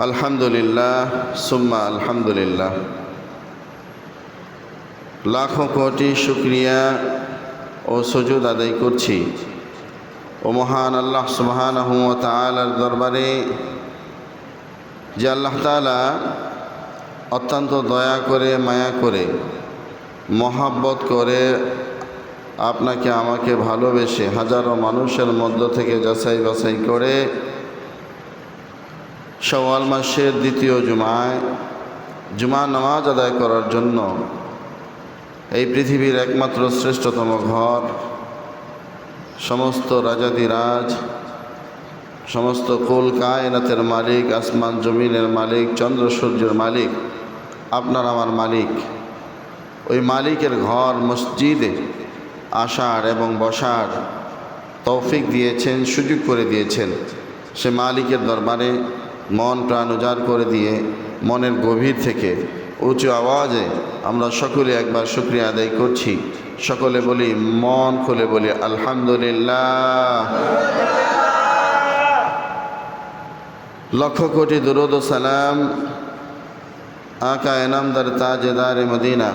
আলহামদুলিল্লাহ সুম্মা আলহামদুলিল্লাহ। লাখো কোটি শুকরিয়া ও সুজুদ আদায় করছি ও মহান আল্লাহ সুবহানাহু ওয়া তাআলার দরবারে, যে আল্লাহ তাআলা অত্যন্ত দয়া করে, মায়া করে, মহাব্বত করে আপনাকে আমাকে ভালোবেসে হাজারো মানুষের মধ্য থেকে যাচাই বাছাই করে শাওয়াল মাসের দ্বিতীয় জুমা নামাজ আদায় করার জন্য এই পৃথিবীর একমাত্র শ্রেষ্ঠতম ঘর, সমস্ত রাজাদিরাজ, সমস্ত কুল কায়নাতের মালিক, আসমান জমিনের মালিক, চন্দ্র সূর্যের মালিক, আপনার আমার মালিক, ওই মালিকের ঘর মসজিদে আসার এবং বসার তৌফিক দিয়েছেন, সুযোগ করে দিয়েছেন। সে মালিকের দরবারে মন প্রাণ উজাড় করে দিয়ে মনের গভীর থেকে উঁচু আওয়াজে আমরা সকলে একবার শুকরিয়া আদায় করছি। সকলে বলি, মন খুলে বলি আলহামদুলিল্লাহ। লক্ষ কোটি দুরূদ ও সালাম আকা এনামদার তাজেদার মদিনা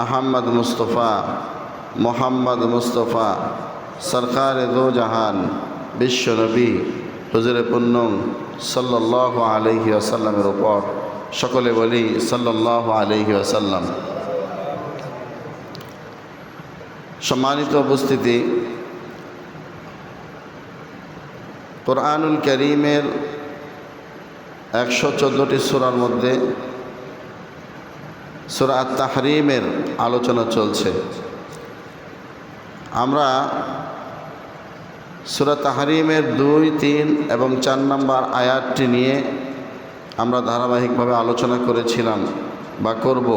আহমদ মুস্তফা মোহাম্মদ মুস্তফা সরকার দো জাহান বিশ্ব নবী হুজুরে পুন্নম সাল্লাল্লাহু আলাইহি ওয়াসাল্লামের উপর সকলে বলি সাল্লাল্লাহু আলাইহি ওয়াসাল্লাম। সম্মানিত উপস্থিতি, কোরআনুল কারীমের 114টি সূরার মধ্যে সূরা আত-তাহরীমের আলোচনা চলছে। আমরা সূরা তাহরীমের 2, 3 এবং 4 নম্বর আয়াতটি নিয়ে আমরা ধারাবাহিকভাবে আলোচনা করেছিলাম বা করব।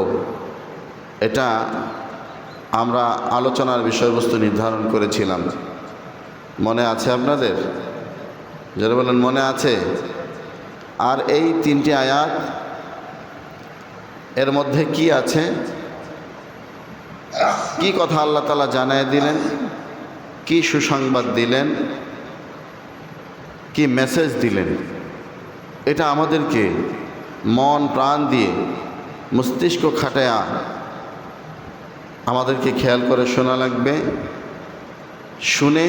এটা আমরা আলোচনার বিষয়বস্তু নির্ধারণ করেছিলাম। মনে আছে আপনাদের? যারা বলেন মনে আছে। আর এই 3টি আয়াত, এর মধ্যে কি আছে, কি কথা আল্লাহ তাআলা জানায় দিলেন, কি সুসংবাদ দিলেন, কি মেসেজ দিলেন, এটা আমাদেরকে মন প্রাণ দিয়ে মস্তিষ্ক খাটায়া আমাদেরকে খেয়াল করে শোনা লাগবে, শুনে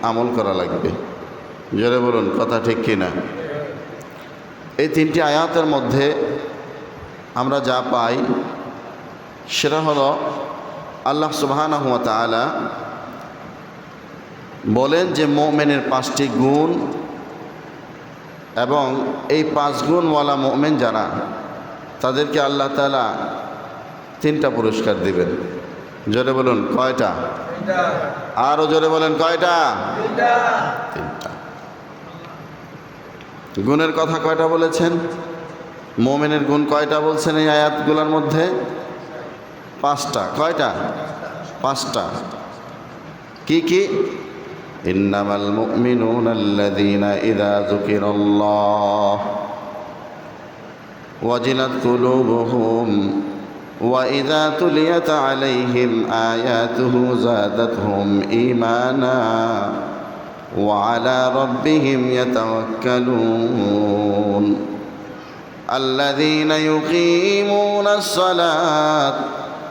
আমল করা লাগবে। জোরে বলুন, কথা ঠিক কিনা? এই 3টি আয়াতের মধ্যে আমরা যা পাই সেটা হলো আল্লাহ সুবহানাহু ওয়া তাআলা বলেন যে মুমিনের 5টি গুণ, এবং এই 5 গুণওয়ালা মুমিন যারা, তাদেরকে আল্লাহ তাআলা 3টা পুরস্কার দিবেন। জোরে বলুন, কয়টা? আরও জোরে বলেন, কয়টা? 3টা। গুণের কথা কয়টা বলেছেন? মুমিনের গুণ কয়টা বলছেন এই আয়াতগুলোর মধ্যে? 5টা। কয়টা? 5টা। কি কি? ইন্নামাল মুমিনুনা আল্লাযীনা ইযা যুকিরাল্লাহ ওয়াজিলাত কুলুবুহুম ওয়া ইযা তুলিয়াত আলাইহিম আয়াতুহু যাদাতহুম ঈমানা ওয়া আলা রাব্বিহিম ইয়াতাওয়াক্কালুন আল্লাযীনা ইউকিমুনাস সালাত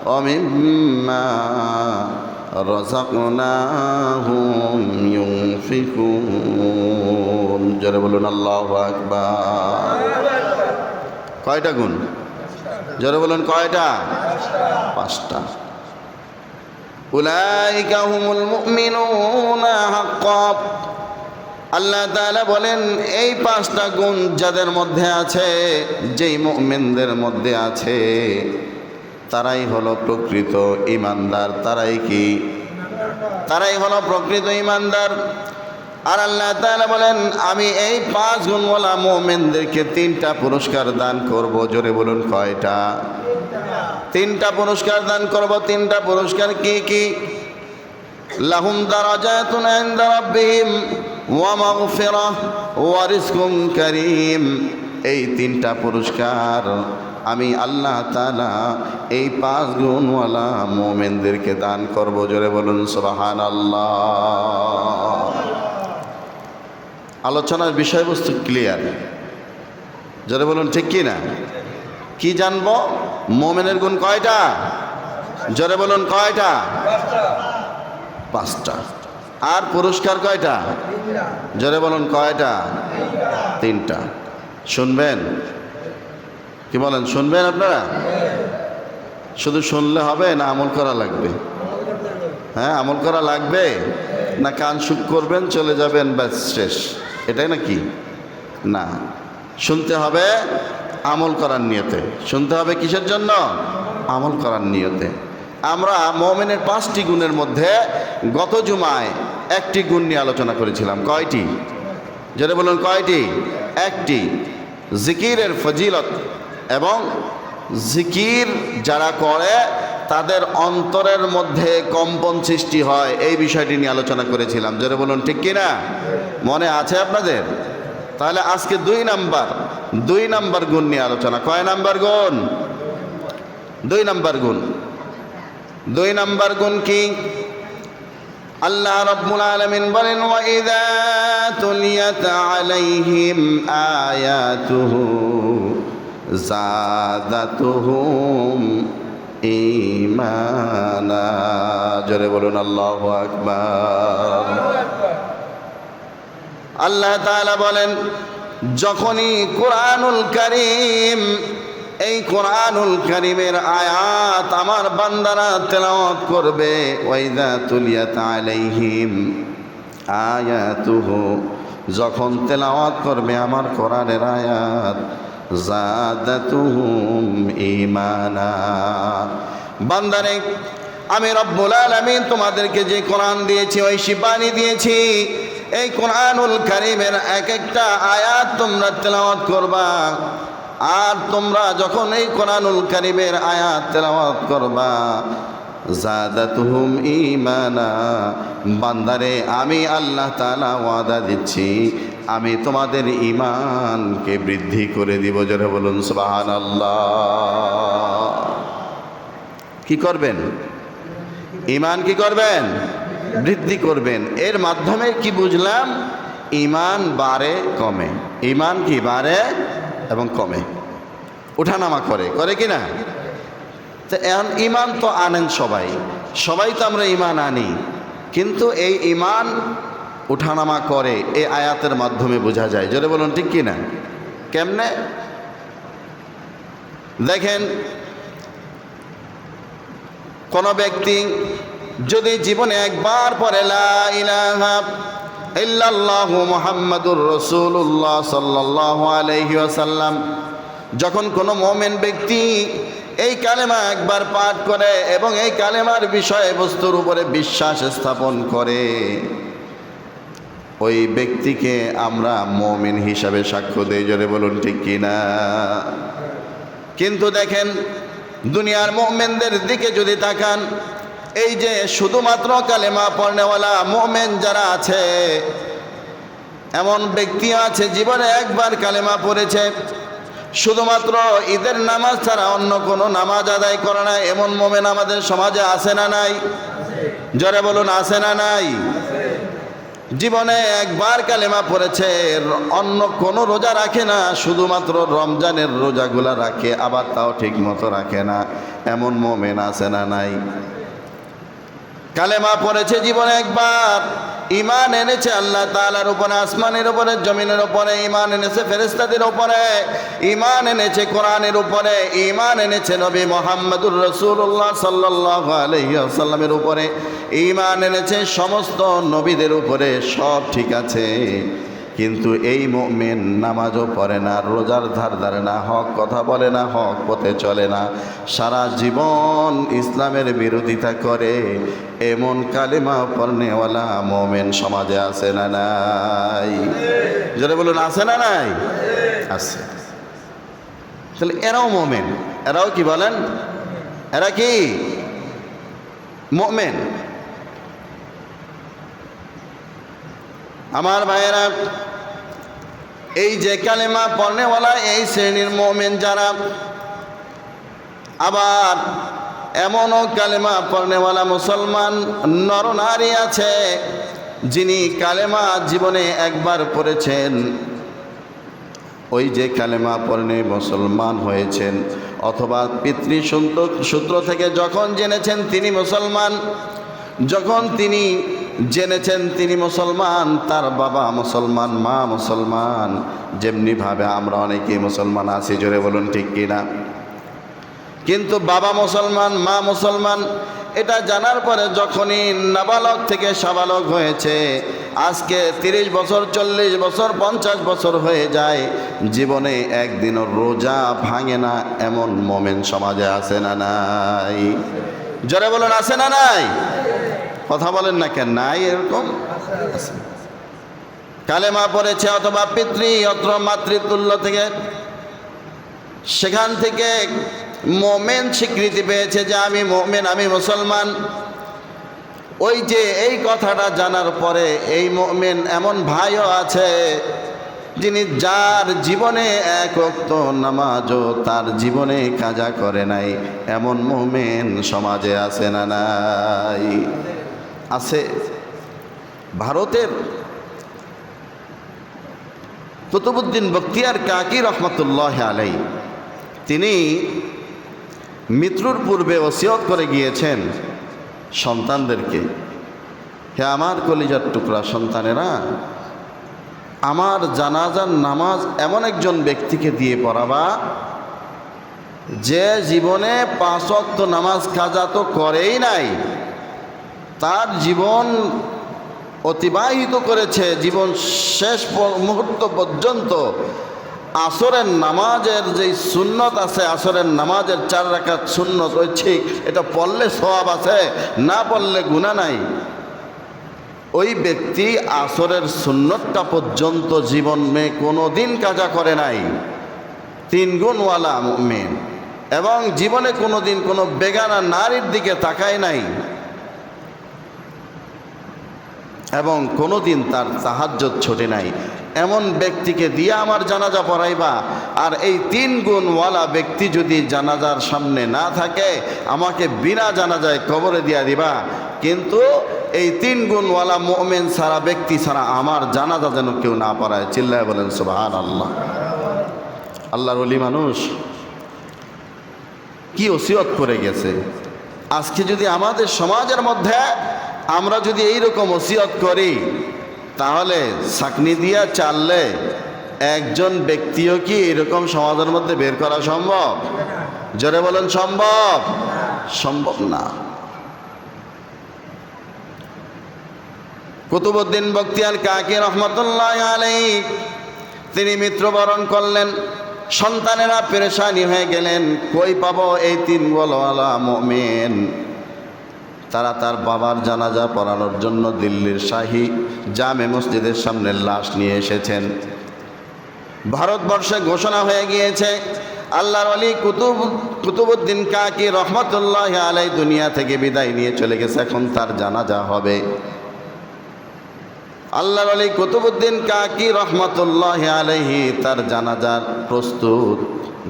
ওয়া মিম্মা রাযাকনাহুম ইউনফিকুন। জোরে বলুন আল্লাহু আকবার। কয়টা গুণ? জোরে বলুন, কয়টা? 5টা। উলাইকা হুমুল মুমিনুনা হাক্কান। আল্লাহ তাআলা বলেন, এই 5টা গুণ যাদের মধ্যে আছে, যেই মুমিনদের মধ্যে আছে, তারাই হলো প্রকৃত ঈমানদার। তারাই কি? তারাই হলো প্রকৃত ঈমানদার। আর আল্লাহ তাআলা বলেন, আমি এই 5 গুণওয়ালা মুমিনদেরকে 3টা পুরস্কার দান করব। জোরে বলুন, কয়টা? 3টা পুরস্কার দান করব। 3টা পুরস্কার কি কি? লাহুম দারাজাতুন ইনদা রাব্বিহিম ওয়া মাগফিরাহ ওয়া রিজকুন কারীম। এই 3টা পুরস্কার আমি আল্লাহ তাআলা এই 5 গুণওয়ালা মুমিনদেরকে দান করব। জোরে বলুন সুবহানাল্লাহ। আলোচনার বিষয়বস্তু ক্লিয়ার। জোরে বলুন ঠিক কি না? কি জানবো? মোমেনের গুণ কয়টা? জোরে বলুন কয়টা? পাঁচটা। আর পুরস্কার কয়টা? জোরে বলুন কয়টা? তিনটা। শুনবেন? কি বলেন, শুনবেন আপনারা? শুধু শুনলে হবে না আমল করা লাগবে? হ্যাঁ, আমল করা লাগবে না কান সুখ করবেন চলে যাবেন ব্যাস শেষ, এটাই নাকি? না, শুনতে হবে আমল করার নিয়তে। শুনতে হবে কিসের জন্য? আমল করার নিয়তে। আমরা মুমিনের 5টি গুণের মধ্যে গত জুমায় একটি গুণ নিয়ে আলোচনা করেছিলাম। কয়টি? যেটা বলুন কয়টি? একটি, জিকিরের ফজিলত এবং জিকির যারা করে তাদের অন্তরের মধ্যে কম্পন সৃষ্টি হয়, এই বিষয়টি নিয়ে আলোচনা করেছিলাম। যেটা বলুন ঠিক কিনা? মনে আছে আপনাদের? তাহলে আজকে 2 নাম্বার গুণ নিয়ে আলোচনা। কয় নাম্বার গুণ? 2 নাম্বার গুণ। 2 নাম্বার গুণ কি? আল্লাহ রাব্বুল আলামিন বলেন, ওয়া ইযা তুলিয়াত আলাইহিম আয়াতুহু যাদাতুহুম ঈমানা। জোরে বলুন আল্লাহু আকবার। আল্লাহ তাআলা বলেন, যখনই কুরআনুল কারীম, এই কুরআনুল কারীমের আয়াত আমার বান্দারা তেলাওয়াত করবে, ওয়াইদা তুলিয়াত আলাইহিম আয়াতুহু, যখন তেলাওয়াত করবে আমার কোরআনের আয়াত, যাদাতুহুম ঈমানা। বান্দারে, আমি রব্বুল আলামিন তোমাদেরকে যে কোরআন দিয়েছি, ওই শিবানী দিয়েছি, এই কোরআনুল কারীমের এক একটা আয়াত তোমরা তেলাওয়াত করবা। আর তোমরা যখন এই কোরআনুল কারীমের আয়াত তেলাওয়াত করবা, যাদাতুহুম ঈমানা, বান্দারে আমি আল্লাহ তাআলা ওয়াদা দিচ্ছি আমি তোমাদের ঈমানকে বৃদ্ধি করে দিব। জোরে বলুন সুবহানাল্লাহ। কি করবেন? ঈমান কি করবেন? বৃদ্ধি করবেন। এর মাধ্যমে কি বুঝলাম? ঈমান বাড়ে কমে। ঈমান কি বাড়ে এবং কমে, ওঠানামা করে, করে কি না? তো এখন ঈমান তো আনেন সবাই তো আমরা ঈমান আনি, কিন্তু এই ঈমান ওঠানামা করে এই আয়াতের মাধ্যমে বোঝা যায়। জোরে বলুন ঠিক কি না? কেমনে? দেখেন, কোন ব্যক্তি যদি জীবনে একবার পড়ে লা ইলাহা ইল্লাল্লাহু মুহাম্মাদুর রাসূলুল্লাহ সাল্লাল্লাহু আলাইহি ওয়াসাল্লাম, যখন কোনো মুমিন ব্যক্তি এই কালেমা একবার পাঠ করে এবং এই কালেমার বিষয়বস্তুর উপরে বিশ্বাস স্থাপন করে, ওই ব্যক্তিকে আমরা মুমিন হিসাবে সাক্ষ্য দেই। জোরে বলুন ঠিক কিনা? কিন্তু দেখেন, দুনিয়ার মুমিনদের দিকে যদি তাকান, এই যে শুধুমাত্র কালেমা পড়নেওয়ালা মুমিন যারা আছে, এমন ব্যক্তি আছে জীবনে একবার কালেমা পড়েছে, শুধুমাত্র ঈদের নামাজ ছাড়া অন্য কোনো নামাজ আদায় করে না, এমন মুমিন আমাদের সমাজে আছে না নাই? জোরে বলুন আছে না নাই? জীবনে একবার কালেমা পড়েছে, অন্য কোনো রোজা রাখে না, শুধুমাত্র রমজানের রোজাগুলা রাখে, আবার তাও ঠিক মতো রাখে না, এমন মুমিন আছে না নাই? কালেমা পড়েছে জীবনে একবার, ঈমান এনেছে আল্লাহ তাআলার উপরে, আসমানের উপরে, জমিনের উপরে, ঈমান এনেছে ফেরেশতাদের উপরে, ঈমান এনেছে কোরআনের উপরে, ঈমান এনেছে নবী মুহাম্মদুর রাসূলুল্লাহ সাল্লাল্লাহু আলাইহি ওয়াসাল্লামের উপরে, ঈমান এনেছে সমস্ত নবীদের উপরে, সব ঠিক আছে। কিন্তু এই মুমিন নামাজও পড়ে না, রোজার ধার ধারে না, হক কথা বলে না, হক পথে চলে না, সারা জীবন ইসলামের বিরোধিতা করে, এমন কালেমা পড়নেওয়ালা মুমিন সমাজে আছে না নাই? জোরে বলুন আছে না নাই? আছে। তাহলে এরাও মুমিন, এরাও কি বলেন? এরা কি মুমিন? আমার ভাইয়েরা, এই যে কালেমা পড়নেওয়ালা এই শ্রেণীর মুমিন যারা, আবার এমনও কালেমা পড়নেওয়ালা মুসলমান নরনারী আছে যিনি কালেমা জীবনে একবার পড়েছেন, ওই যে কালেমা পড়ে মুসলমান হয়েছেন, অথবা পিতৃ সূত্র থেকে যখন জেনেছেন তিনি মুসলমান, যখন তিনি জেনেছেন তিনি মুসলমান, তার বাবা মুসলমান, মা মুসলমান, যেমনিভাবে আমরা অনেকেই মুসলমান আছি, জোরে বলুন ঠিক কিনা। কিন্তু বাবা মুসলমান, মা মুসলমান, এটা জানার পরে যখনই নাবালক থেকে সাবালক হয়েছে, আজকে 30 বছর, 40 বছর, 50 বছর হয়ে যায়, জীবনে একদিনও রোজা ভাঙে না এমন মোমেন সমাজে আছে না নাই? জোরে বলুন আছে না নাই? কথা বলেন না কেন? নাই, এরকম আছে। কালেমা পড়েছে অথবা পিতৃ অথবা মাতৃতুল্য থেকে, সেখান থেকে মোমেন স্বীকৃতি পেয়েছে যে আমি মোমেন, আমি মুসলমান। ওই যে এই কথাটা জানার পরে এই মোমেন এমন ভাইও আছে যিনি যার জীবনে এক ওয়াক্ত নামাজও তার জীবনে কাজা করে নাই, এমন মোমেন সমাজে আছে না নাই? আছে। ভারতের কুতুবউদ্দিন বখতিয়ার কাকি রহমতুল্লাহ আলাই, তিনি মৃত্যুর পূর্বে ওসিয়ত করে গিয়েছেন সন্তানদেরকে, হে আমার কলিজার টুকরা সন্তানেরা, আমার জানাজার নামাজ এমন একজন ব্যক্তিকে দিয়ে পড়াবা যে জীবনে 5 ওয়াক্ত নামাজ কাজা তো করেই নাই, তার জীবন অতিবাহিত করেছে, জীবন শেষ মুহূর্ত পর্যন্ত আসরের নামাজের যে সুন্নত আছে, আসরের নামাজের 4 রাকাত সুন্নত ঐচ্ছিক, এটা পড়লে সওয়াব আছে, না পড়লে গুনাহ নাই। ওই ব্যক্তি আসরের সুন্নতটা পর্যন্ত জীবনে কোনো দিন কাজা করে নাই, 3 গুণওয়ালা মুমিন, এবং জীবনে কোনো দিন কোনো বেগানা নারীর দিকে তাকায় নাই, এবং কোনো দিন তার তাহাজ্জুদ ছোটে নাই। এমন ব্যক্তিকে দিয়ে আমার জানাজা পড়াইবা, আর এই 3 গুণওয়ালা ব্যক্তি যদি জানাজার সামনে না থাকে, আমাকে বিনা জানাজায় কবরে দিয়া দিবা, কিন্তু এই 3 গুণওয়ালা মুমিন ছাড়া, ব্যক্তি ছাড়া আমার জানাজা যেন কেউ না পড়ায়। চিল্লায় বলেন সুবহানাল্লাহ। আল্লাহর ওলি মানুষ কি ওসিয়ত করে গেছে। আজকে যদি আমাদের সমাজের মধ্যে আমরা যদি এইরকম ওসিয়ত করি, তাহলে ছাকনি দিয়া চাললে একজন ব্যক্তিও কি এরকম সমাজের মধ্যে বের করা সম্ভব? জোরে বলেন সম্ভব? সম্ভব না। কুতুবউদ্দিন বখতিয়ার কাকি রহমতুল্লাহ আলাইহি তিনি মৃত্যুবরণ করলেন। সন্তানেরা পেরেশানি হয়ে গেলেন, কই পাবো এই 3 গুণওয়ালা মুমিন? তারা তার বাবার জানাজা পড়ানোর জন্য দিল্লির শাহী জামে মসজিদের সামনে লাশ নিয়ে এসেছেন। ভারতবর্ষে ঘোষণা হয়ে গিয়েছে আল্লাহর ওলি কুতুবউদ্দিন কাকি রহমতুল্লাহ আলাইহি দুনিয়া থেকে বিদায় নিয়ে চলে গেছে, এখন তার জানাজা হবে। আল্লাহর ওলি কুতুবউদ্দিন কাকি রহমতুল্লাহ আলাইহি তার জানাজার প্রস্তুত,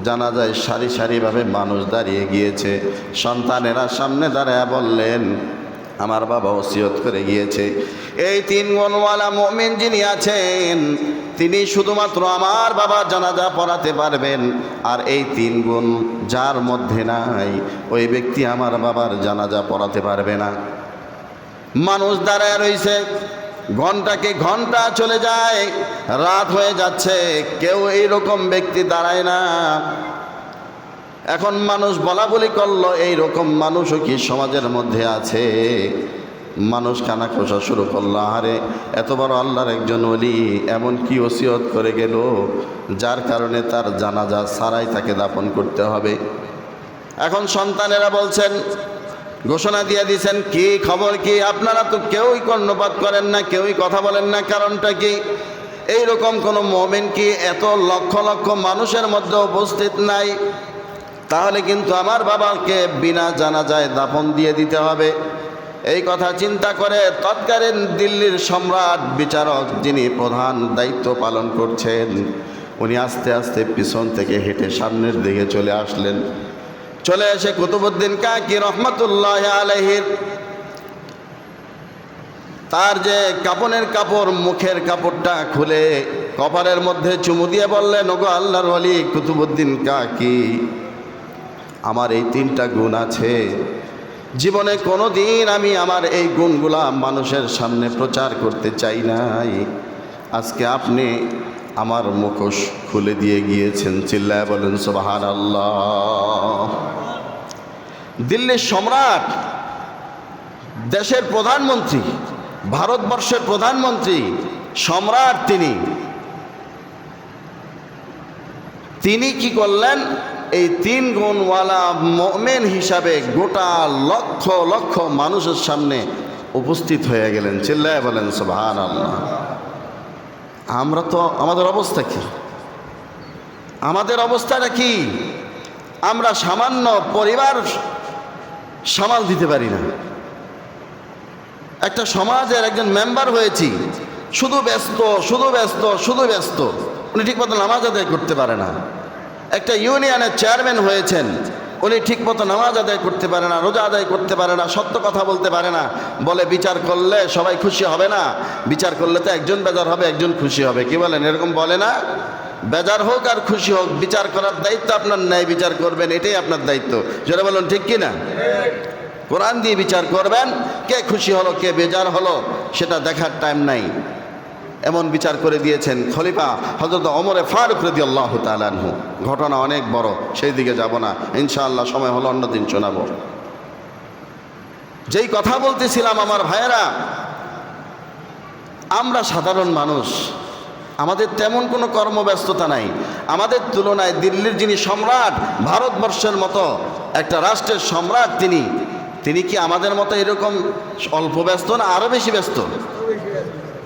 জানাজায় সারি সারিভাবে মানুষ দাঁড়িয়ে গিয়েছে। সন্তানেরা সামনে দাঁড়ায় বললেন, আমার বাবা ওসিয়ত করে গিয়েছে, এই 3 গুণওয়ালা মুমিন যিনি আছেন তিনি শুধুমাত্র আমার বাবার জানাজা পড়াতে পারবেন, আর এই 3 গুণ যার মধ্যে নাই ওই ব্যক্তি আমার বাবার জানাজা পড়াতে পারবে না। মানুষ দাঁড়ায় রয়েছে, ঘন্টাকে ঘন্টা চলে যায়, রাত হয়ে যাচ্ছে, কেউ এইরকম ব্যক্তি দাঁড়ায় না। এখন মানুষ বলা বলি করলো, এইরকম মানুষও কি সমাজের মধ্যে আছে? মানুষ কানা খোসা শুরু করলো, আরে এত বড় আল্লাহর একজন ওলি এমন কি ওসিয়ত করে গেল যার কারণে তার জানাজা ছাড়াই তাকে দাফন করতে হবে। এখন সন্তানেরা বলছেন, ঘোষণা দিয়ে দিয়েছেন, কি খবর কি? আপনারা তো কেউই কর্ণপাত করেন না, কেউই কথা বলেন না, কারণটা কি? এইরকম কোনো মুমিন কি এত লক্ষ লক্ষ মানুষের মধ্যে উপস্থিত নাই? তাহলে কিন্তু আমার বাবাকে বিনা জানাজায় দাফন দিয়ে দিতে হবে। এই কথা চিন্তা করে তৎকালীন দিল্লির সম্রাট বিচারক, যিনি প্রধান দায়িত্ব পালন করছেন, উনি আস্তে আস্তে পিছন থেকে হেঁটে সামনের দিকে চলে আসলেন। চলে এসে কুতুবউদ্দিন কাকি রহমতুল্লাহ আলাইহির তার যে কাপড়ের কাপড়, মুখের কাপড়টা খুলে কপালের মধ্যে চুমু দিয়ে বললেন, ওগো আল্লাহর ওয়ালি কুতুবউদ্দিন কাকি, আমার এই 3টা গুণ আছে, জীবনে কোনো দিন আমি আমার এই গুণগুলা মানুষের সামনে প্রচার করতে চাই নাই, আজকে আপনি আমার মুখোশ খুলে দিয়ে গিয়েছেন। চিল্লায় বলেন সুবহানাল্লাহ। দিল্লির সম্রাট, দেশের প্রধানমন্ত্রী, ভারতবর্ষের প্রধানমন্ত্রী, সম্রাট, তিনি কি করলেন? এই 3 গুণওয়ালা মুমিন হিসাবে গোটা লক্ষ লক্ষ মানুষের সামনে উপস্থিত হয়ে গেলেন। চিল্লায় বলেন সুবহানাল্লাহ। আমরা তো, আমাদের অবস্থা কি? আমাদের অবস্থাটা কি? আমরা সামান্য পরিবার সামাল দিতে পারি না। একটা সমাজের একজন মেম্বার হয়েছি, শুধু ব্যস্ত, শুধু ব্যস্ত, শুধু ব্যস্ত, উনি ঠিকমতো নামাজ আদায় করতে পারে না। একটা ইউনিয়নের চেয়ারম্যান হয়েছেন, উনি ঠিকমতো নামাজ আদায় করতে পারে না, রোজা আদায় করতে পারে না, সত্য কথা বলতে পারে না। বলে বিচার করলে সবাই খুশি হবে না, বিচার করলে তো একজন বেজার হবে, একজন খুশি হবে। কি বলেন? এরকম বলে না? বেজার হোক আর খুশি হোক, বিচার করার দায়িত্ব আপনার নাই, বিচার করবেন, এটাই আপনার দায়িত্ব। জোরে বলুন ঠিক কি না? কোরআন দিয়ে বিচার করবেন, কে খুশি হলো কে বেজার হলো সেটা দেখার টাইম নাই। এমন বিচার করে দিয়েছেন খলিফা হযরত ওমরে ফারুক রাদিয়াল্লাহু তাআলা আনহু। ঘটনা অনেক বড়, সেই দিকে যাব না, ইনশাআল্লাহ সময় হলো অন্যদিন শোনাবো। যেই কথা বলতেছিলাম আমার ভাইয়েরা, আমরা সাধারণ মানুষ, আমাদের তেমন কোনো কর্মব্যস্ততা নাই। আমাদের তুলনায় দিল্লির যিনি সম্রাট, ভারতবর্ষের মতো একটা রাষ্ট্রের সম্রাট, তিনি কি আমাদের মতো এরকম অল্প ব্যস্ত না আরো বেশি ব্যস্ত?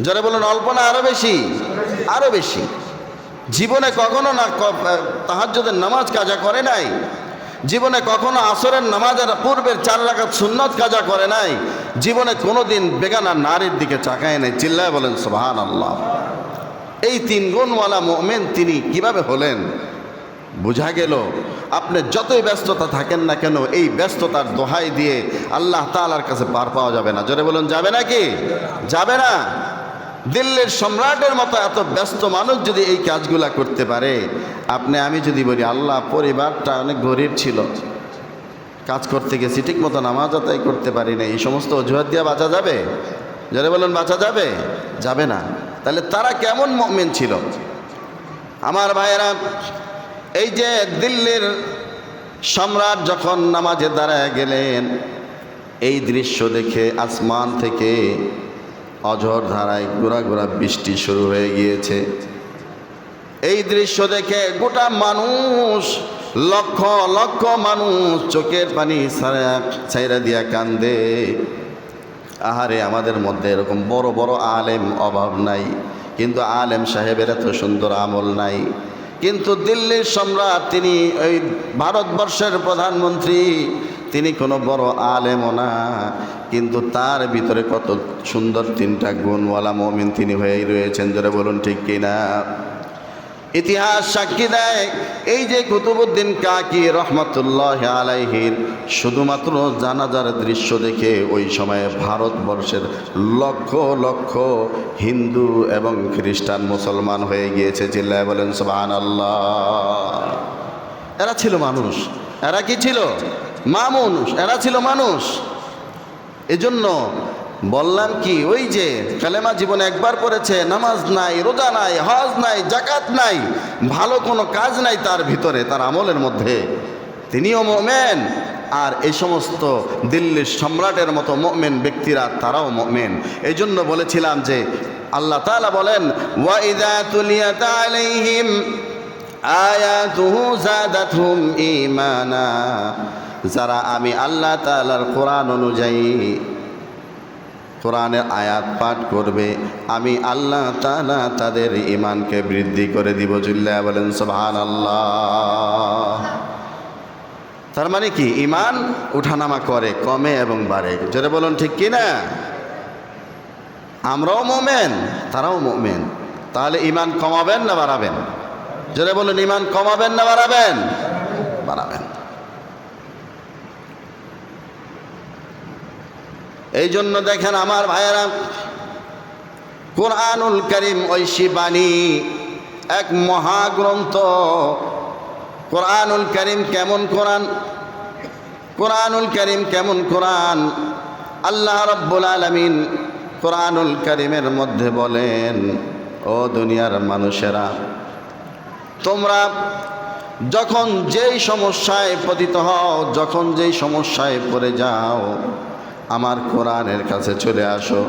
যারা বলেন অল্প না আরো বেশি? আরো বেশি। জীবনে কখনো না তাহাজ্জুদের নামাজ কাজা করে নাই, জীবনে কখনো আসরের নামাজের পূর্বের 4 রাকাত সুন্নত কাজা করে নাই, জীবনে কোনোদিন বেগানা নারীর দিকে তাকায় নাই। চিল্লায় বলেন সুবহানাল্লাহ। এই 3 গুণওয়ালা মুমিন তিনি কিভাবে হলেন? বোঝা গেল আপনি যতই ব্যস্ততা থাকেন না কেন, এই ব্যস্ততার দোহাই দিয়ে আল্লাহ তাআলার কাছে পার পাওয়া যাবে না। জোরে বলুন যাবে নাকি? যাবে না। দিল্লির সম্রাটের মতো এত ব্যস্ত মানুষ যদি এই কাজগুলা করতে পারে, আপনি আমি যদি বলি আল্লাহ পরিবারটা অনেক গরিব ছিল, কাজ করতে গেছি ঠিক মতো নামাজ আদায় করতে পারি না, এই সমস্ত অজুহাত দিয়ে বাঁচা যাবে? যারা বলুন বাঁচা যাবে? যাবে না। তাহলে তারা কেমন মুমিন ছিল? আমার ভাইয়েরা, এই যে দিল্লির সম্রাট যখন নামাজে দাঁড়ায় গেলেন, এই দৃশ্য দেখে আসমান থেকে অঝোর ধারায় গোড়া গোড়া বৃষ্টি শুরু হয়ে গিয়েছে। এই দৃশ্য দেখে গোটা মানুষ, লক্ষ লক্ষ মানুষ চোখের পানি ছাইরা দিয়া কান্দে। আহারে, আমাদের মধ্যে এরকম বড় বড় আলেম অভাব নাই, কিন্তু আলেম সাহেবের এত সুন্দর আমল নাই। কিন্তু দিল্লির সম্রাট, তিনি ওই ভারতবর্ষের প্রধানমন্ত্রী, তিনি কোনো বড় আলেমও না, কিন্তু তার ভিতরে কত সুন্দর 3টা গুণওয়ালা মুমিন তিনি হয়েই রয়েছেন। জোরে বলুন ঠিক কিনা? ইতিহাস সাক্ষী দেয়, এই যে কুতুবউদ্দিন কাকি রহমতুল্লাহ আলাইহির শুধুমাত্র জানাজার দৃশ্য দেখে ওই সময়ে ভারতবর্ষের লক্ষ লক্ষ হিন্দু এবং খ্রিস্টান মুসলমান হয়ে গিয়েছে। চিল্লায় বলেন সুবহানাল্লাহ। এরা ছিল মানুষ। এরা কি ছিল? মানুষ। এরা ছিল মানুষ। এজন্য বললাম কি, ওই যে কালেমা জীবনে একবার পড়েছে, নামাজ নাই, রোজা নাই, হজ নাই, যাকাত নাই, ভালো কোনো কাজ নাই তার ভিতরে, তার আমলের মধ্যে, তিনিও মুমিন। আর এই সমস্ত দিল্লির সম্রাটের মতো মুমিন ব্যক্তিরা, তারাও মুমিন। এই জন্য বলেছিলাম যে আল্লাহ তাআলা বলেন, ওয়া ইযা তুলিয়াত আলাইহিম আয়াতুহু যাদাতহুম ঈমানা। যারা আমি আল্লাহ তাআলার কোরআন অনুযায়ী কোরআনের আয়াত পাঠ করবে, আমি আল্লাহ তাআলা তাদের ঈমানকে বৃদ্ধি করে দিব। চিল্লায়া বলেন সুবহানাল্লাহ। তার মানে কি? ঈমান উঠানামা করে, কমে এবং বাড়ে। জোরে বলুন ঠিক কি না? আমরাও মুমিন, তারাও মুমিন। তাহলে ঈমান কমাবেন না বাড়াবেন? জোরে বলুন, ঈমান কমাবেন না বাড়াবেন? বাড়াবেন। এই জন্য দেখেন আমার ভাইয়েরা, কোরআনুল কারীম ঐশী বাণী এক মহাগ্রন্থ কোরআনুল কারীম কেমন কোরআন, কোরআনুল কারীম কেমন কোরআন। আল্লাহ রাব্বুল আলামিন কোরআনুল কারীমের মধ্যে বলেন, ও দুনিয়ার মানুষেরা, তোমরা যখন যেই সমস্যায় পতিত হও, যখন যেই সমস্যায় পড়ে যাও, আমার কোরআনের কাছে চলে আসো।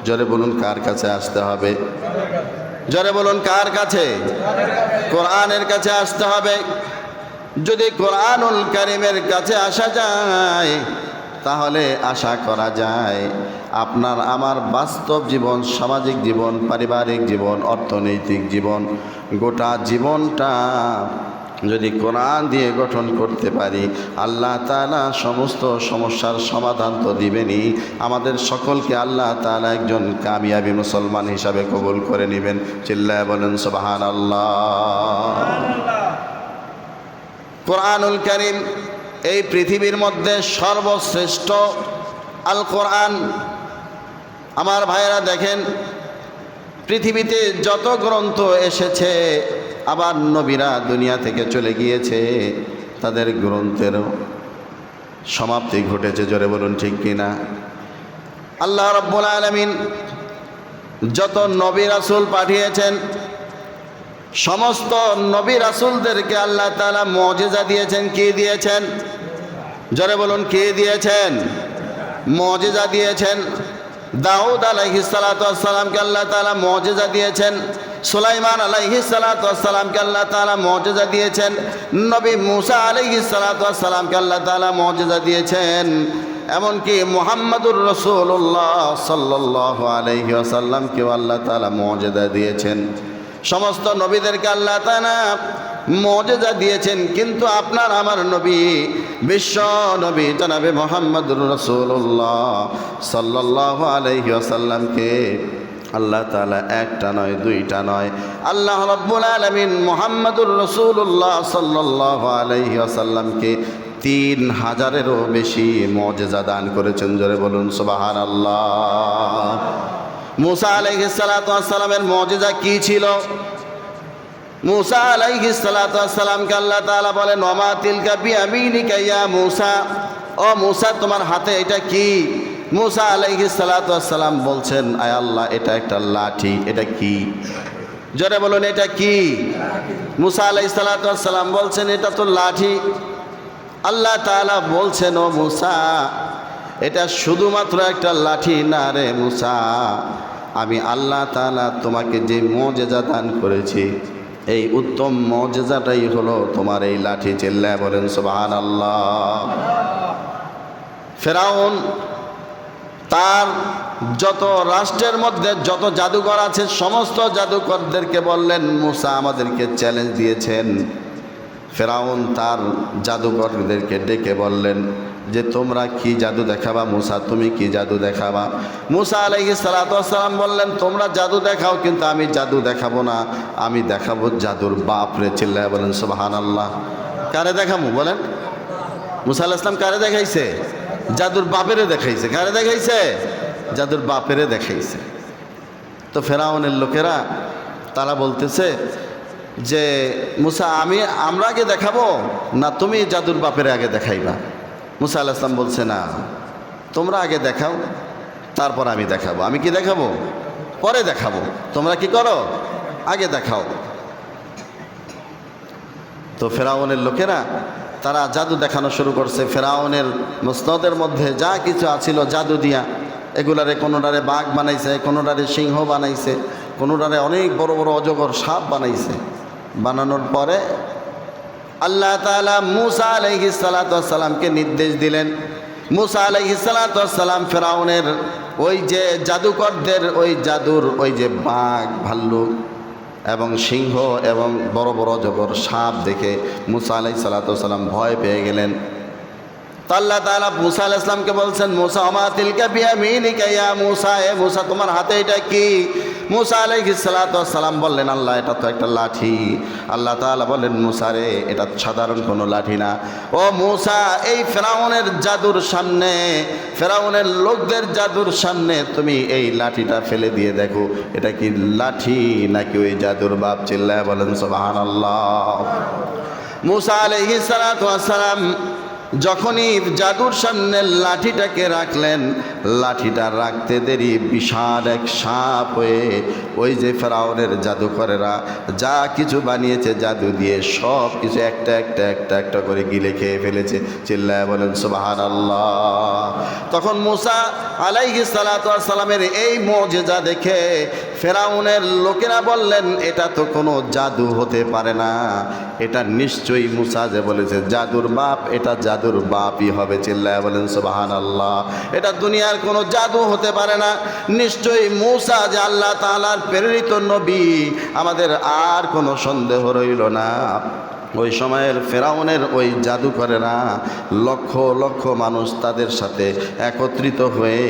জোরে বলুন, কার কাছে আসতে হবে? জোরে বলুন, কার কাছে? কোরআনের কাছে আসতে হবে। যদি কোরআনুল কারীমের কাছে আসা যায়, তাহলে আশা করা যায় আপনার আমার বাস্তব জীবন, সামাজিক জীবন, পারিবারিক জীবন, অর্থনৈতিক জীবন, গোটা জীবনটা যদি কোরআন দিয়ে গঠন করতে পারি, আল্লাহ তাআলা সমস্ত সমস্যার সমাধান তো দিবেনই, আমাদের সকলকে আল্লাহ তাআলা একজন কামিয়াবি মুসলমান হিসাবে কবুল করে নেবেন। চিল্লায় বলেন সুবহানাল্লাহ। কোরআনুল কারীম এই পৃথিবীর মধ্যে সর্বশ্রেষ্ঠ আল কোরআন। আমার ভাইয়েরা দেখেন, পৃথিবীতে যত গ্রন্থ এসেছে, আবার নবীরা দুনিয়া থেকে চলে গিয়েছে, তাদের গ্রন্থেরও সমাপ্তি ঘটেছে। জোরে বলুন ঠিক কিনা? আল্লাহ রাব্বুল আলামিন যত নবী রাসূল পাঠিয়েছেন, সমস্ত নবী রাসূলদেরকে আল্লাহ তাআলা মুজিজা দিয়েছেন। কি দিয়েছেন? জোরে বলুন, কি দিয়েছেন? মুজিজা দিয়েছেন। দাউদ আলাইহিস সালাতু ওয়াস সালামকে আল্লাহ তাআলা মুজিজা দিয়েছেন। সুলাইমান আলাইহিস সালাতু ওয়াস সালামকে আল্লাহ তাআলা মুজিজা দিয়েছেন। নবী মূসা আলাইহিস সালাতু ওয়াস সালামকে আল্লাহ তাআলা মুজিজা দিয়েছেন। এমনকি মুহাম্মদুর রাসূলুল্লাহ সাল্লাল্লাহু আলাইহি ওয়াসাল্লামকেও আল্লাহ তাআলা মুজিজা দিয়েছেন। সমস্ত নবীদেরকে আল্লাহ তাআলা মুজিজা দিয়েছেন, কিন্তু আপনার আমার নবী, বিশ্ব নবী জনাবে মুহাম্মদুর রাসূলুল্লাহ সাল্লাল্লাহু আলাইহি ওয়াসাল্লামকে আল্লাহ তাআলা একটা নয়, দুইটা নয়, আল্লাহ রাব্বুল আলামিন মুহাম্মদুর রাসূলুল্লাহ সাল্লাল্লাহু আলাইহি ওয়াসাল্লামকে 3000-এরও বেশি মুজিজা দান করেছেন। জোরে বলুন সুবহানাল্লাহ। মূসা আলাইহিস সালাতু ওয়াস সালামের মুজিজা কি ছিল? মূসা আলাইহিস সালাতু ওয়াস সালামকে আল্লাহ তাআলা বলেন, ওমা তিলকা বিয়ামিনিকা ইয়া মূসা, ও মূসা তোমার হাতে এটা কি? মূসা আলাইহিস সালাতু ওয়াস সালাম বলছেন, আয় আল্লাহ, এটা একটা লাঠি। এটা কি? জোরে বলুন, এটা কি? মূসা আলাইহিস সালাতু ওয়াস সালাম বলছেন, এটা তো লাঠি। আল্লাহ তাআলা বলছেন, ও মূসা, এটা শুধুমাত্র একটা লাঠি না রে মূসা, আমি আল্লাহ তাআলা তোমাকে যে মুজিজা দান করেছি, এই উত্তম মুজিজাটাই হলো তোমার এই লাঠি। চিল্লায় বলেন সুবহানাল্লাহ। ফেরাউন তার যত রাষ্ট্রের মধ্যে যত জাদুকর আছে, সমস্ত জাদুকরদেরকে বললেন, মূসা আমাদেরকে চ্যালেঞ্জ দিয়েছেন। ফেরাউন তার জাদুকরদেরকে ডেকে বললেন যে তোমরা কি জাদু দেখাবা? মূসা, তুমি কি জাদু দেখাবা? মূসা আলাইহিস সালাতু ওয়াস সালাম বললেন, তোমরা জাদু দেখাও, কিন্তু আমি জাদু দেখাবো না, আমি দেখাবো জাদুর বাপ রে। চিল্লায় বলেন সুবহানাল্লাহ। কারে দেখাবো বলেন? মূসা আলাইহিস সালাম কারে দেখাইছে? জাদুর বাপেরে দেখাইছে। কারে দেখাইছে? জাদুর বাপেরে দেখাইছে। তো ফেরাউনের লোকেরা তারা বলতেছে যে মূসা, আমরা আগে দেখাবো না তুমি জাদুর বাপেরে আগে দেখাইবা? মূসা আলাইহিস সালাম বলছে, না, তোমরা আগে দেখাও, তারপর আমি দেখাবো। আমি কি দেখাবো? পরে দেখাবো। তোমরা কি করো? আগে দেখাও। তো ফেরাউনের লোকেরা তারা জাদু দেখানো শুরু করছে। ফেরাউনের মুসনদের মধ্যে যা কিছু আছিল জাদু দিয়া, এগুলারে কোনোটারে বাঘ বানাইছে, কোনোটারে সিংহ বানাইছে, কোনোটারে অনেক বড় বড় অজগর সাপ বানাইছে। বানানোর পরে আল্লাহ তাআলা মূসা আলাইহিস সালাতু ওয়াস সালামকে নির্দেশ দিলেন। মূসা আলাইহিস সালাতু ওয়াস সালাম ফেরাউনের ওই যে জাদুকরদের ওই জাদুর ওই যে বাঘ, ভাল্লুক এবং সিংহ এবং বড় বড় অজগর সাপ দেখে মূসা আলাইহিস সালাতু ওয়াস সালাম ভয় পেয়ে গেলেন। তো আল্লাহ তাআলা মুসা আলাইহিস সালামকে বলছেন, মুসা ওমা তিলকা বিয়ামিনিকা ইয়া মুসা, এ মুসা তোমার হাতে এটা কি? মুসা আলাইহিস সালাতু ওয়াস সালাম বললেন, আল্লাহ এটা তো একটা লাঠি। আল্লাহ তাআলা বললেন, মুসা রে এটা সাধারণ কোনো লাঠি না। ও মুসা, এই ফেরাউনের জাদুর সামনে, ফেরাউনের লোকদের জাদুর সামনে তুমি এই লাঠিটা ফেলে দিয়ে দেখো এটা কি লাঠি নাকি ওই জাদুর বাপ। চিল্লায় বলেন সুবহানাল্লাহ। মুসা আলাইহিস সালাতু ওয়াস সালাম যখনই জাদুর সামনে লাঠিটাকে রাখলেন, লাঠিটা রাখতে দেরি বিশাল এক সাপ হয়ে ওই যে ফেরাউনের জাদুকরেরা যা কিছু বানিয়েছে জাদু দিয়ে সব কিছু একটা একটা একটা একটা করে গিলে খেয়ে ফেলেছে। চিল্লায় বলেন সুবহানাল্লাহ। তখন মুসা আলাইহিস সালাতু ওয়াস সালামের এই মুজিজা দেখে ফেরাউনের লোকেরা বললেন, এটা তো কোনো জাদু হতে পারে না, এটা নিশ্চয়ই মুসা যে বলেছে জাদুর বাপ, এটা জাদুর বাপই হবে। চিল্লায় বলেন সুবহানাল্লাহ। এটা দুনিয়ার কোনো জাদু হতে পারে না, নিশ্চয়ই মুসা যে আল্লাহ তাআলার প্রেরিত নবী, আমাদের আর কোনো সন্দেহ রইল না। ওই সময়ের ফেরাউনের ওই জাদুকরেরা লক্ষ লক্ষ মানুষ তাদের সাথে একত্রিত হয়ে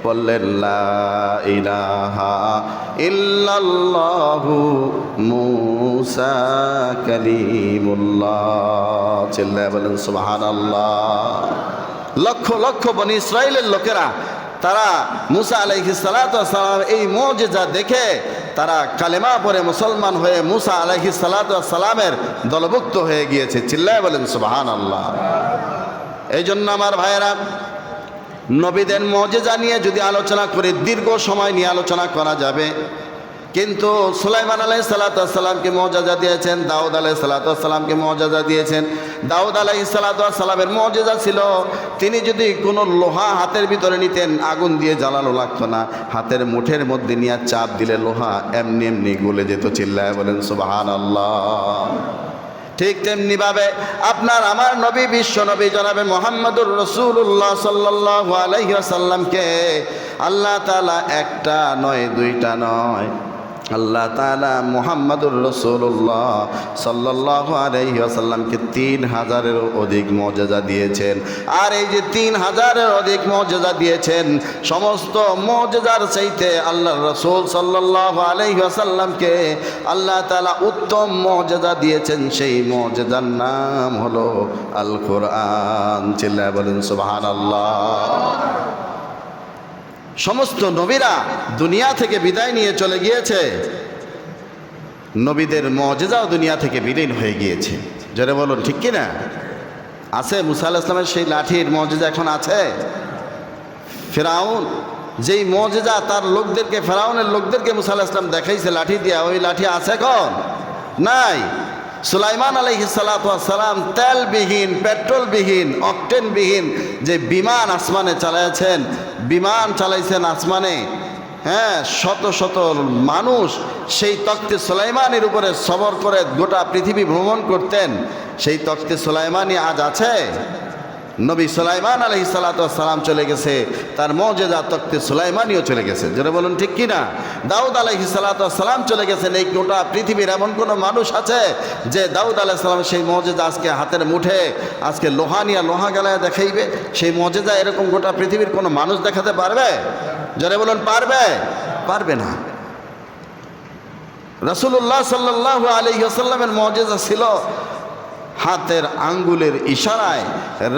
বললেন, লা ইলাহা ইল্লাল্লাহু মুসা কালিমুল্লাহ। চিল্লায় বলেন সুবহানাল্লাহ। লক্ষ লক্ষ বনি ইসরাইলের লোকেরা তারা মুসা আলাইহিস সালাতু ওয়াস সালাম এই মুজিজা দেখে তারা কালেমা পড়ে মুসলমান হয়ে মুসা আলাইহিস সালাতু ওয়াস সালামের দলভুক্ত হয়ে গিয়েছে। চিল্লায় বলেন সুবহানাল্লাহ। এই জন্য আমার ভাইয়েরা, নবীদের মুজিজা নিয়ে যদি আলোচনা করি দীর্ঘ সময় নিয়ে আলোচনা করা যাবে, কিন্তু সুলাইমান আলাইহিস সালাতু ওয়াস সালামকে মুজিজা দিয়েছেন, দাউদ আলাইহিস সালাতু ওয়াস সালামকে মুজিজা দিয়েছেন। দাউদ আলাইহিস সালাতু ওয়াস সালামের মুজিজা ছিল তিনি যদি কোনো লোহা হাতের ভিতরে নিতেন আগুন দিয়ে জ্বালানো লাগতো না, হাতের মুঠের মধ্যে নিয়ে চাপ দিলে লোহা এমনি এমনি গলে যেত। চিল্লায় বলেন সুবহানাল্লাহ। ঠিক তেমনিভাবে আপনার আমার নবী, বিশ্ব নবী জনাবে মুহাম্মদুর রাসূলুল্লাহ সাল্লাল্লাহু আলাইহি ওয়াসাল্লামকে আল্লাহ তাআলা একটা নয় দুইটা নয়, আল্লাহ তাআলা মুহাম্মদুর রাসূলুল্লাহ সাল্লাল্লাহু আলাইহি ওয়াসাল্লামকে 3000-এরও অধিক মুজিজা দিয়েছেন। আর এই যে 3000-এর অধিক মুজিজা দিয়েছেন, সমস্ত মুজিজার চাইতে আল্লাহর রাসূল সাল্লাল্লাহু আলাইহি ওয়াসাল্লামকে আল্লাহ তাআলা উত্তম মুজিজা দিয়েছেন। সেই মুজিজার নাম হলো আল কোরআন। চিল্লায় বলেন সুবহানাল্লাহ। সমস্ত নবীরা দুনিয়া থেকে বিদায় নিয়ে চলে গিয়েছে, নবীদের মুজিজাও দুনিয়া থেকে বিলীন হয়ে গিয়েছে। যারা বলুন ঠিক কি না? আছে মুসা আলাইহিস সালামের সেই লাঠির মুজিজা এখন আছে। ফেরাউন যেই মুজিজা তার লোকদেরকে, ফেরাউনের লোকদেরকে মুসা আলাইহিস সালাম দেখাইছে লাঠি দিয়া, ওই লাঠি আছে এখন? নাই। সুলাইমান আলাইহিস সালাতু ওয়াস সালাম তেলবিহীন, পেট্রোলবিহীন, অকটেনবিহীন যে বিমান আসমানে চালাইছেন, বিমান চালাইছেন আসমানে, হ্যাঁ, শত শত মানুষ সেই তখ্তে সুলাইমানের উপরে সবর করে গোটা পৃথিবী ভ্রমণ করতেন। সেই তখ্তে সুলাইমানই আজ আছে? নবী সুলাইমান আলাইহিস সালাতু ওয়াস সালাম চলে গেছে, তার মুজিজা তখ্তে সুলাইমানিও চলে গেছে। যারা বলুন ঠিক কি না? দাউদ আলাইহিস সালাতু ওয়াস সালাম চলে গেছেন। এই গোটা পৃথিবীর এমন কোনো মানুষ আছে যে দাউদ আলাইহিস সালাম সেই মুজিজা আজকে হাতের মুঠে, আজকে লোহা নিয়ে লোহা গালায় দেখাইবে? সেই মুজিজা এরকম গোটা পৃথিবীর কোনো মানুষ দেখাতে পারবে? যারা বলুন পারবে? পারবে না। রাসূলুল্লাহ সাল্লাল্লাহু আলাইহি ওয়াসাল্লামের মুজিজা ছিল হাতের আঙ্গুলের ইশারায়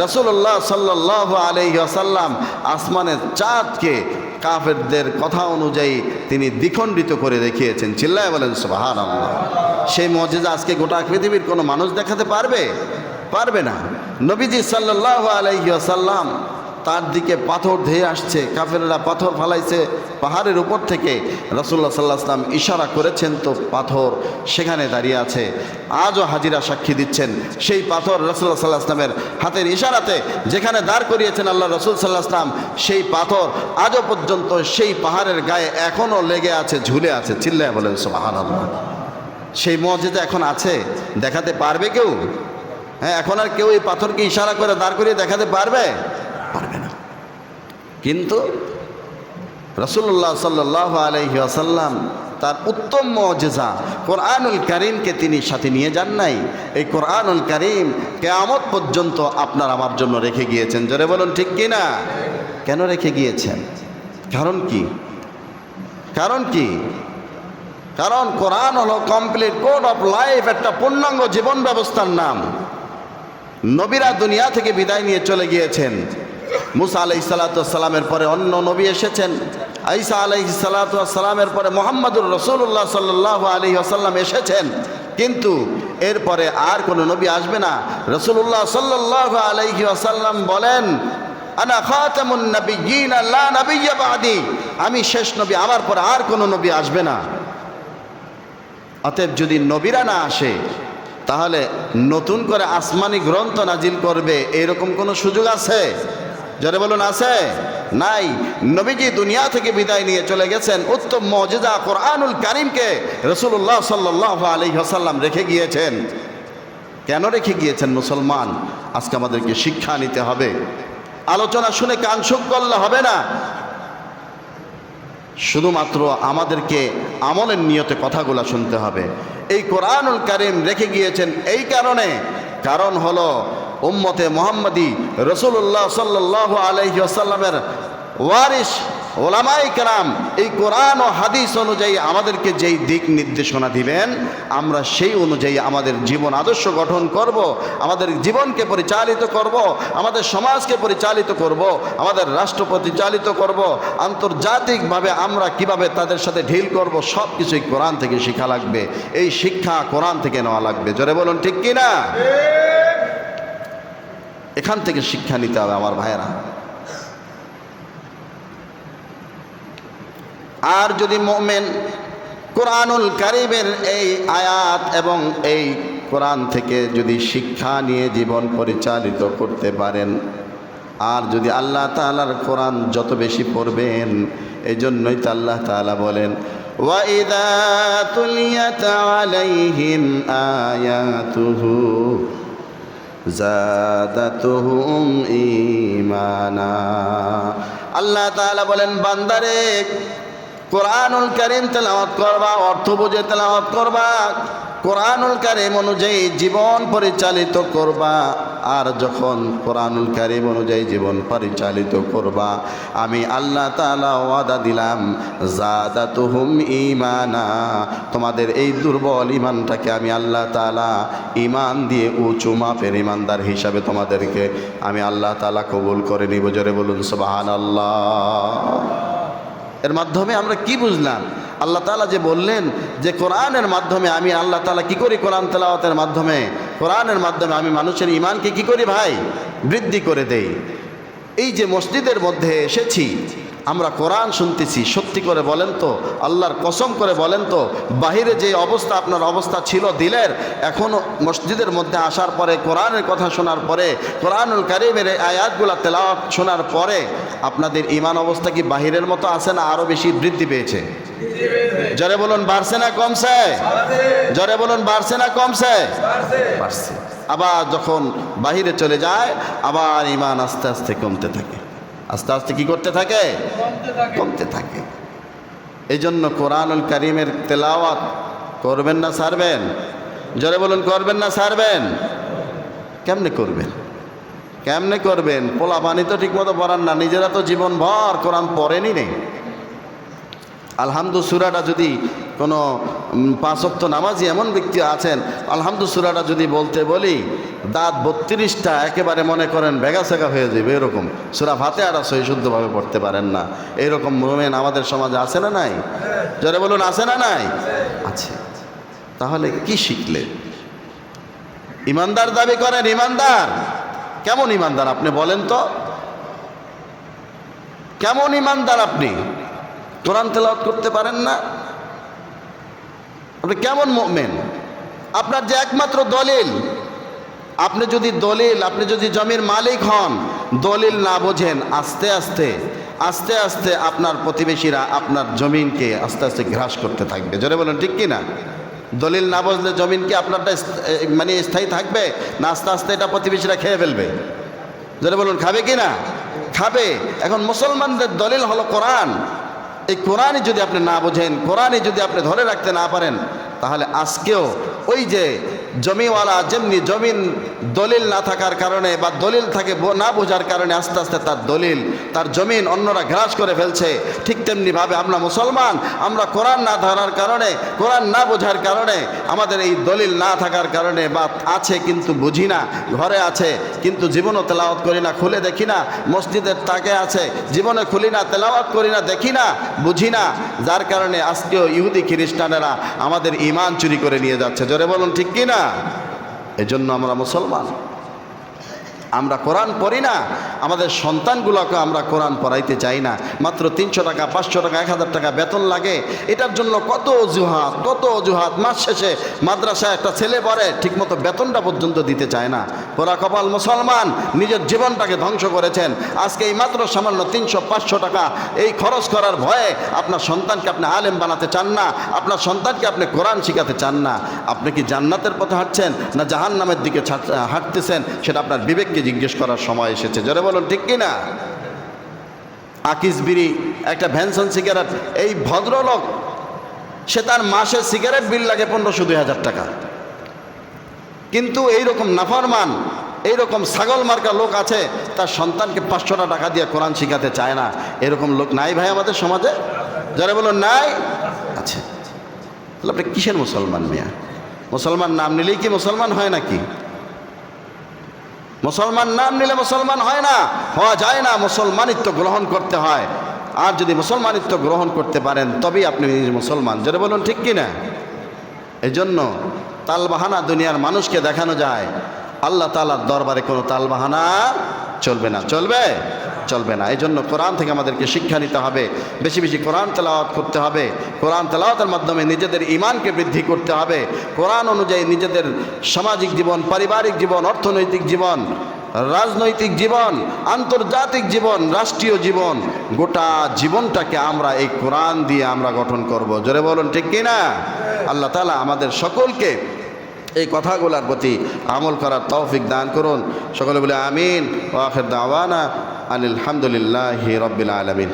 রাসূলুল্লাহ সাল্লাল্লাহু আলাইহি ওয়াসাল্লাম আসমানের চাঁদকে কাফেরদের কথা অনুযায়ী তিনি দ্বিখণ্ডিত করে দেখিয়েছেন। চিল্লায় বলেন সুবহানাল্লাহ। সেই মুজিজা আজকে গোটা পৃথিবীর কোনো মানুষ দেখাতে পারবে? পারবে না। নবীজি সাল্লাল্লাহু আলাইহি ওয়াসাল্লাম তার দিকে পাথর ধেয়ে আসছে, কাফেররা পাথর ফালাইছে পাহাড়ের উপর থেকে, রাসূলুল্লাহ সাল্লাল্লাহু আলাইহি ওয়াসাল্লাম ইশারা করেছেন তো পাথর সেখানে দাঁড়িয়ে আছে। আজও হাজিরা সাক্ষী দিচ্ছেন সেই পাথর রাসূলুল্লাহ সাল্লাল্লাহু আলাইহি ওয়াসাল্লামের হাতের ইশারাতে যেখানে দাঁড় করিয়েছেন আল্লাহ রাসূল সাল্লাল্লাহু আলাইহি ওয়াসাল্লাম, সেই পাথর আজও পর্যন্ত সেই পাহাড়ের গায়ে এখনও লেগে আছে, ঝুলে আছে। চিল্লায় বলেন সুবহানাল্লাহ। সেই মুজিজা এখন আছে, দেখাতে পারবে কেউ? হ্যাঁ, এখন আর কেউ এই পাথরকে ইশারা করে দাঁড় করিয়ে দেখাতে পারবে? পারবে না। কিন্তু রাসূলুল্লাহ সাল্লাল্লাহু আলাইহি ওয়াসাল্লাম তার উত্তম মুজিজা কোরআনুল কারীমকে তিনি সাথে নিয়ে যান নাই। এই কোরআনুল কারীম কিয়ামত পর্যন্ত আপনার আমার জন্য রেখে গিয়েছেন। জোরে বলুন ঠিক কি না? কেন রেখে গিয়েছেন? কারণ কি? কারণ কি? কারণ কোরআন হলো কমপ্লিট কোড অফ লাইফ, একটা পূর্ণাঙ্গ জীবন ব্যবস্থার নাম। নবীরা দুনিয়া থেকে বিদায় নিয়ে চলে গিয়েছেন। মুসা আলাইহিস সালাতু ওয়াস সালামের পরে অন্য নবী এসেছেন। ঈসা আলাইহিস সালাতু ওয়াস সালামের পরে মুহাম্মদুর রাসূলুল্লাহ সাল্লাল্লাহু আলাইহি ওয়াসাল্লাম এসেছেন। কিন্তু এরপরে আর কোনো নবী আসবে না। রাসূলুল্লাহ সাল্লাল্লাহু আলাইহি ওয়াসাল্লাম বলেন, আনা খাতামুন নাবিয়্যিন লা নাবিয়্যা বাদি, আমি শেষ নবী, আমার পরে আর কোনো নবী আসবে না। অতএব যদি নবীরা না আসে তাহলে নতুন করে আসমানি গ্রন্থ নাজিল করবে এরকম কোনো সুযোগ আছে? যারা বলুন আছে? নাই। নবীজি দুনিয়া থেকে বিদায় নিয়ে চলে গেছেন, উত্তম মুজিজা কোরআনুল কারীমকে রাসূলুল্লাহ সাল্লাল্লাহু আলাইহি ওয়াসাল্লাম রেখে গিয়েছেন। কেন রেখে গিয়েছেন মুসলমান? আজকে আমাদেরকে শিক্ষা নিতে হবে। আলোচনা শুনে কান শুক করলে হবে না, শুধুমাত্র আমাদেরকে আমলের নিয়তে কথাগুলো শুনতে হবে। এই কোরআনুল কারীম রেখে গিয়েছেন এই কারণে, কারণ হলো উম্মতে মুহাম্মাদি রাসূলুল্লাহ সাল্লাল্লাহু আলাইহি ওয়াসাল্লামের ওয়ারিস ওলামায়ে কেরাম এই কোরআন ও হাদিস অনুযায়ী আমাদেরকে যেই দিক নির্দেশনা দিবেন আমরা সেই অনুযায়ী আমাদের জীবন আদর্শ গঠন করব, আমাদের জীবনকে পরিচালিত করব, আমাদের সমাজকে পরিচালিত করব, আমাদের রাষ্ট্র পরিচালিত করব, আন্তর্জাতিকভাবে আমরা কিভাবে তাদের সাথে ডিল করব সব কিছুই কোরআন থেকে শেখা লাগবে। এই শিক্ষা কোরআন থেকে নেওয়া লাগবে। জোরে বলুন ঠিক কি না? এখান থেকে শিক্ষা নিতে হবে আমার ভাইয়েরা। আর যদি মুমিন কোরআনুল কারীমের এই আয়াত এবং এই কোরআন থেকে যদি শিক্ষা নিয়ে জীবন পরিচালিত করতে পারেন, আর যদি আল্লাহ তাআলার কোরআন যত বেশি পড়বেন, এই জন্যই তো আল্লাহ তাআলা বলেন ওয়া ইযা তুলিয়াত আলাইহিম আয়াতুহু যাদাতুহুম ঈমানা। আল্লাহ তাআলা বলেন বান্দারে কোরআনুল কারীম তেলাওয়াত করবা, অর্থ বুঝে তেলাওয়াত করবা, কোরআনুল কারীম অনুযায়ী জীবন পরিচালিত করবা। আর যখন কোরআনুল কারীম অনুযায়ী জীবন পরিচালিত করবা, আমি আল্লাহ তাআলা ওয়াদা দিলাম যাদাতুহুম ঈমানা, তোমাদের এই দুর্বল ঈমানটাকে আমি আল্লাহ তাআলা ঈমান দিয়ে উঁচু মাপের ঈমানদার হিসাবে তোমাদেরকে আমি আল্লাহ তাআলা কবুল করে নিব। জোরে বলুন সুবহানাল্লাহ। এর মাধ্যমে আমরা কি বুঝলাম? আল্লাহ তাআলা যে বললেন যে কোরআনের মাধ্যমে আমি আল্লাহ তাআলা কি করি, কোরআন তেলাওয়াতের মাধ্যমে, কোরআনের মাধ্যমে আমি মানুষের ঈমানকে কি করি ভাই? বৃদ্ধি করে দেই। এই যে মসজিদের মধ্যে এসেছি আমরা কোরআন শুনতেছি, সত্যি করে বলেন তো, আল্লাহর কসম করে বলেন তো, বাহিরে যে অবস্থা আপনার অবস্থা ছিল দিলের, এখনও মসজিদের মধ্যে আসার পরে কোরআনের কথা শোনার পরে, কোরআনুল কারীমের আয়াতগুলো তেলাওয়াত শোনার পরে আপনাদের ঈমান অবস্থা কি বাহিরের মতো আছে না আরও বেশি বৃদ্ধি পেয়েছে? জোরে বলুন বাড়ছে না কমছে? জোরে বলুন বাড়ছে না কমছে? বাড়ছে। আবার যখন বাহিরে চলে যায় আবার ঈমান আস্তে আস্তে কমতে থাকে, আস্তে আস্তে কি করতে থাকে? কমতে থাকে। এই জন্য কোরআনুল কারীমের তেলাওয়াত করবেন না ছাড়বেন? জোরে বলুন করবেন না ছাড়বেন? কেমনে করবেন? কেমনে করবেন? পোলা পানি তো ঠিকমতো পড়ান না, নিজেরা তো জীবন ভর কোরআন পড়েনি নেই। আলহামদু সূরাটা যদি কোনো 5 ওয়াক্ত নামাজি এমন ব্যক্তি আছেন, আলহামদু সূরাটা যদি বলতে বলি দাঁত 32টা একেবারে মনে করেন ভেগা সেগা হয়ে যাবে, এরকম সূরা ফাতিহাটা সহি শুদ্ধভাবে পড়তে পারেন না, এরকম মুমিন আমাদের সমাজে আছে না নাই? জোরে বলুন আছে না নাই? আছে। তাহলে কি শিখলে? ঈমানদার দাবি করেন, ঈমানদার। কেমন ঈমানদার আপনি বলেন তো? কেমন ঈমানদার আপনি? কোরআন তেলাওয়াত করতে পারেন না? আপনি কেমন মুমিন? আপনার যে একমাত্র দলিল, আপনি যদি জমির মালিক হন, দলিল না বোঝেন, আস্তে আস্তে আস্তে আস্তে আপনার প্রতিবেশীরা আপনার জমিনকে আস্তে আস্তে গ্রাস করতে থাকবে। জোরে বলেন ঠিক কি না? দলিল না বুঝলে জমিন কি আপনারটা মানে স্থায়ী থাকবে না? আস্তে আস্তে এটা প্রতিবেশীরা খেয়ে ফেলবে। জোরে বলুন খাবে কি না? খাবে। এখন মুসলমানদের দলিল হলো কোরআন। এই কোরআনই যদি আপনি না বোঝেন, কোরআনই যদি আপনি ধরে রাখতে না পারেন, তাহলে আজকেও ওই যে জমিওয়ালা যেমনি জমিন দলিল না থাকার কারণে বা দলিল থাকে না বোঝার কারণে আস্তে আস্তে তার দলিল তার জমিন অন্যরা গ্রাস করে ফেলছে, ঠিক তেমনিভাবে আমরা মুসলমান, আমরা কোরআন না ধরার কারণে, কোরআন না বোঝার কারণে, আমাদের এই দলিল না থাকার কারণে, বা আছে কিন্তু বুঝি না, ঘরে আছে কিন্তু জীবনও তেলাওয়াত করি না, খুলে দেখি না, মসজিদের তাকে আছে জীবনে খুলি না, তেলাওয়াত করি না, দেখি না, বুঝি না, যার কারণে আজকেও ইহুদি খ্রিস্টানেরা আমাদের ঈমান চুরি করে নিয়ে যাচ্ছে। জোরে বলুন ঠিক কি না? এজন্য আমরা মুসলমান, আমরা কোরআন পড়ি না, আমাদের সন্তানগুলোকে আমরা কোরআন পড়াইতে চাই না। মাত্র 300 টাকা, 500 টাকা, 1000 টাকা বেতন লাগে, এটার জন্য কত অজুহাত, কত অজুহাত। মাস শেষে মাদ্রাসায় একটা ছেলে পড়ে, ঠিকমতো বেতনটা পর্যন্ত দিতে চায় না। পোড়া কপাল মুসলমান, নিজের জীবনটাকে ধ্বংস করেছেন। আজকে এই মাত্র সামান্য 300-500 টাকা এই খরচ করার ভয়ে আপনার সন্তানকে আপনি আলেম বানাতে চান না, আপনার সন্তানকে আপনি কোরআন শিখাতে চান না। আপনি কি জান্নাতের পথে হাঁটছেন না জাহান্নামের দিকে হাঁটতেছেন, সেটা আপনার বিবেককে জিজ্ঞেস করার সময় এসেছে। জোরে বলুন ঠিক কিনা? আকিস বিড়ি, একটা ভ্যানসন সিগারেট, এই ভদ্রলোক সে তার মাসে সিগারেট বিল লাগে 1500-2000 টাকা, কিন্তু এইরকম নাফরমান, এইরকম ছাগল মার্কা লোক আছে, তার সন্তানকে 500 টাকা দিয়ে কোরআন শিখাতে চায় না। এরকম লোক নাই ভাই আমাদের সমাজে? যারা বলুন নাই আছে। তাহলে আপনি কিসের মুসলমান মিয়া? মুসলমান নাম নিলেই কি মুসলমান হয় নাকি? মুসলমান নাম নিলে মুসলমান হয় না, হওয়া যায় না। মুসলমানিত্ব গ্রহণ করতে হয়, আর যদি মুসলমানিত্ব গ্রহণ করতে পারেন তবেই আপনি মুসলমান। যারা বলুন ঠিক কিনা? এই জন্য তালবাহানা দুনিয়ার মানুষকে দেখানো যায়, আল্লাহ তাআলার দরবারে কোনো তালবাহানা চলবে না। চলবে? চলবে না। এই জন্য কোরআন থেকে আমাদেরকে শিক্ষা নিতে হবে, বেশি বেশি কোরআন তেলাওয়াত করতে হবে, কোরআন তেলাওয়াতের মাধ্যমে নিজেদের ঈমানকে বৃদ্ধি করতে হবে, কোরআন অনুযায়ী নিজেদের সামাজিক জীবন, পারিবারিক জীবন, অর্থনৈতিক জীবন, রাজনৈতিক জীবন, আন্তর্জাতিক জীবন, রাষ্ট্রীয় জীবন, গোটা জীবনটাকে আমরা এই কোরআন দিয়ে আমরা গঠন করব। জোরে বলুন ঠিক কিনা? আল্লাহ তাআলা আমাদের সকলকে এই কথাগুলোর প্রতি আমল করার তৌফিক দান করুন। সকলে বলে আমিন। ওয়া আখির দাওয়ানা আনিল হামদুলিল্লাহি রাব্বিল আলামিন।